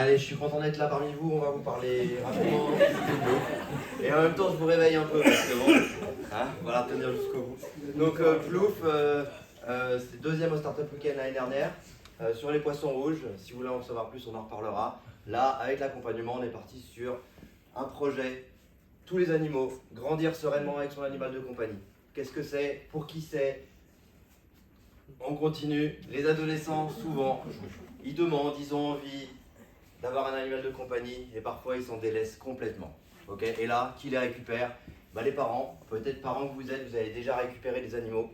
Allez, je suis content d'être là parmi vous, on va vous parler rapidement. Et en même temps, je vous réveille un peu parce que bon, voilà, tenir jusqu'au bout. Donc, Plouf, c'est le deuxième au Startup Weekend l'année dernière. Sur les poissons rouges, si vous voulez en savoir plus, on en reparlera. Là, avec l'accompagnement, on est parti sur un projet, tous les animaux, grandir sereinement avec son animal de compagnie. Qu'est-ce que c'est? Pour qui c'est? On continue. Les adolescents, souvent, ils demandent, ils ont envie d'avoir un animal de compagnie et parfois ils s'en délaissent complètement. Okay, et là, qui les récupère? Les parents, peut-être parents que vous êtes, vous avez déjà récupéré des animaux.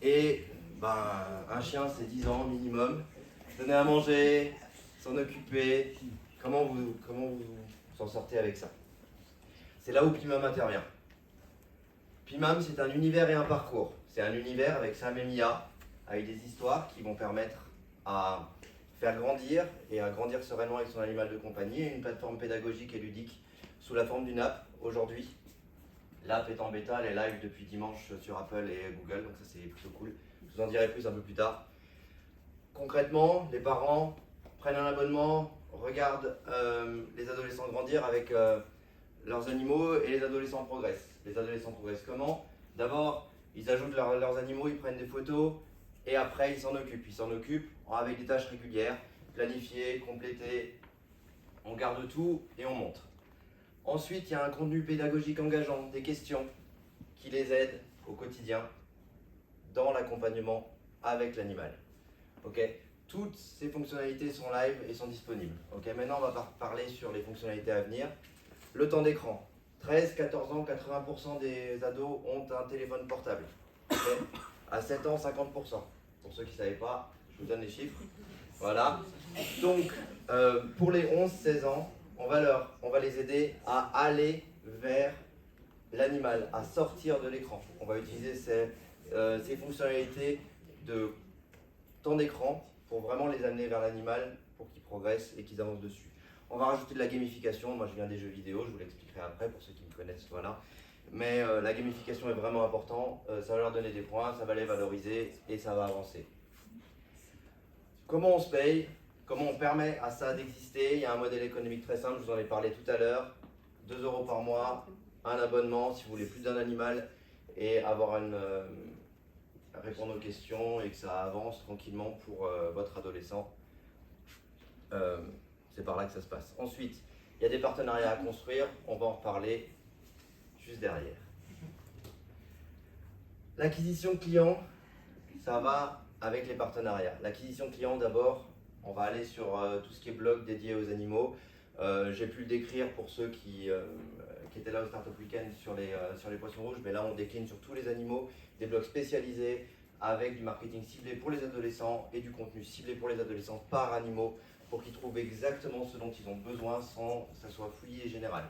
Et un chien, c'est 10 ans minimum. Donner à manger, s'en occuper. Comment vous s'en sortez avec ça? C'est là où Pimam intervient. Pimam, c'est un univers et un parcours. C'est un univers avec Sam et Mia, avec des histoires qui vont permettre à faire grandir et à grandir sereinement avec son animal de compagnie, et une plateforme pédagogique et ludique sous la forme d'une app aujourd'hui. L'app est en bêta, elle est live depuis dimanche sur Apple et Google, donc ça c'est plutôt cool. Je vous en dirai plus un peu plus tard. Concrètement, les parents prennent un abonnement, regardent les adolescents grandir avec leurs animaux et les adolescents progressent. Les adolescents progressent comment? D'abord, ils ajoutent leurs animaux, ils prennent des photos et après ils s'en occupent. Ils s'en occupent avec des tâches régulières, planifiées, complétées. On garde tout et on montre. Ensuite, il y a un contenu pédagogique engageant, des questions qui les aident au quotidien dans l'accompagnement avec l'animal. Okay. Toutes ces fonctionnalités sont live et sont disponibles. Okay. Maintenant, on va parler sur les fonctionnalités à venir. Le temps d'écran. 13-14 ans, 80% des ados ont un téléphone portable. Okay. À 7 ans, 50%. Pour ceux qui ne savaient pas, je vous donne les chiffres. Voilà. Donc, pour les 11-16 ans, on va les aider à aller vers l'animal, à sortir de l'écran. On va utiliser ces fonctionnalités de temps d'écran pour vraiment les amener vers l'animal pour qu'ils progressent et qu'ils avancent dessus. On va rajouter de la gamification. Moi, je viens des jeux vidéo, je vous l'expliquerai après pour ceux qui me connaissent. Voilà. Mais la gamification est vraiment importante. Ça va leur donner des points, ça va les valoriser et ça va avancer. Comment on se paye? Comment on permet à ça d'exister? Il y a un modèle économique très simple, je vous en ai parlé tout à l'heure. 2 € par mois, un abonnement si vous voulez plus d'un animal et avoir répondre aux questions et que ça avance tranquillement pour votre adolescent. C'est par là que ça se passe. Ensuite, il y a des partenariats à construire, on va en reparler juste derrière. L'acquisition client, ça va avec les partenariats. L'acquisition client, d'abord, on va aller sur tout ce qui est blog dédié aux animaux. J'ai pu le décrire pour ceux qui étaient là au Startup Weekend sur les poissons rouges, mais là on décline sur tous les animaux, des blogs spécialisés avec du marketing ciblé pour les adolescents et du contenu ciblé pour les adolescents par animaux pour qu'ils trouvent exactement ce dont ils ont besoin sans que ça soit fouillé et général.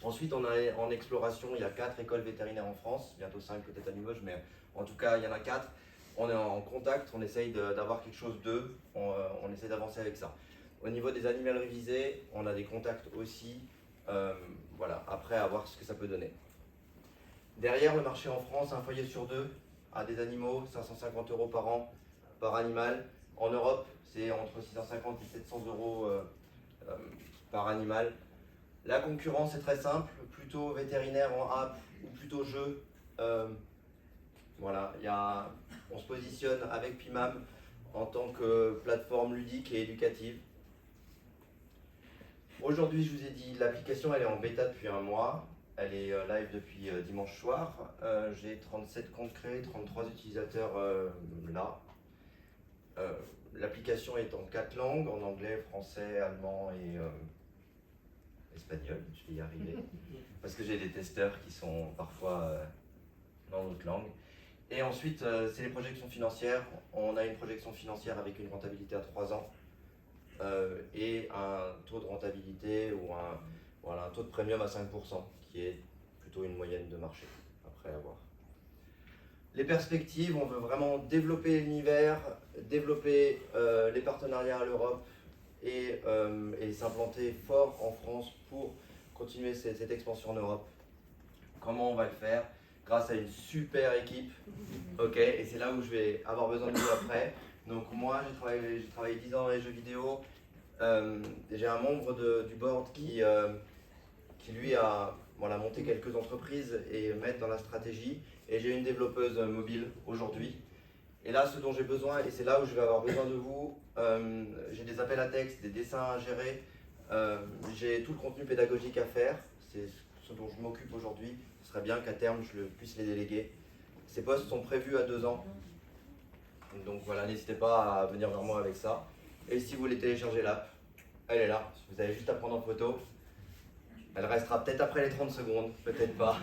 Ensuite, on a en exploration, il y a 4 écoles vétérinaires en France, bientôt 5 peut-être à Limoges, mais en tout cas il y en a 4. On est en contact, on essaye d'avoir quelque chose d'eux, on essaie d'avancer avec ça. Au niveau des animaleries visées, on a des contacts aussi, voilà, après à voir ce que ça peut donner. Derrière, le marché en France, un foyer sur 2 a des animaux, 550 € par an, par animal. En Europe, c'est entre 650 et 700 € par animal. La concurrence est très simple, plutôt vétérinaire en app ou plutôt jeu. Voilà, on se positionne avec Pimam en tant que plateforme ludique et éducative. Aujourd'hui, je vous ai dit, l'application elle est en bêta depuis un mois. Elle est live depuis dimanche soir. J'ai 37 comptes créés, 33 utilisateurs là. L'application est en 4 langues, en anglais, français, allemand et espagnol. Je vais y arriver. Parce que j'ai des testeurs qui sont parfois dans d'autres langues. Et ensuite, c'est les projections financières. On a une projection financière avec une rentabilité à 3 ans et un taux de rentabilité ou un taux de premium à 5%, qui est plutôt une moyenne de marché, après avoir. Les perspectives, on veut vraiment développer l'univers, développer les partenariats à l'Europe et s'implanter fort en France pour continuer cette expansion en Europe. Comment on va le faire? Grâce à une super équipe, ok, et c'est là où je vais avoir besoin de vous après. Donc moi, j'ai travaillé 10 ans dans les jeux vidéo, J'ai un membre du board qui lui a monté quelques entreprises et mettre dans la stratégie. Et j'ai une développeuse mobile aujourd'hui. Et là, ce dont j'ai besoin, et c'est là où je vais avoir besoin de vous, j'ai des appels à texte, des dessins à gérer, j'ai tout le contenu pédagogique à faire. C'est ce dont je m'occupe aujourd'hui. Ce serait bien qu'à terme, je puisse les déléguer. Ces postes sont prévus à 2 ans. Donc voilà, n'hésitez pas à venir vers moi avec ça. Et si vous voulez télécharger l'app, elle est là. Vous avez juste à prendre en photo. Elle restera peut-être après les 30 secondes, peut-être pas.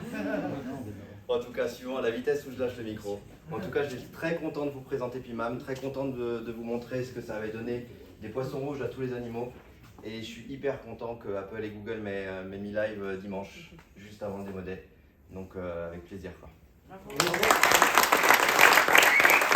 En tout cas, suivant la vitesse où je lâche le micro. En tout cas, je suis très content de vous présenter Pimam, très content de vous montrer ce que ça avait donné des poissons rouges à tous les animaux. Et je suis hyper content que Apple et Google m'aient mis live dimanche, juste avant le démo day. Donc avec plaisir, quoi.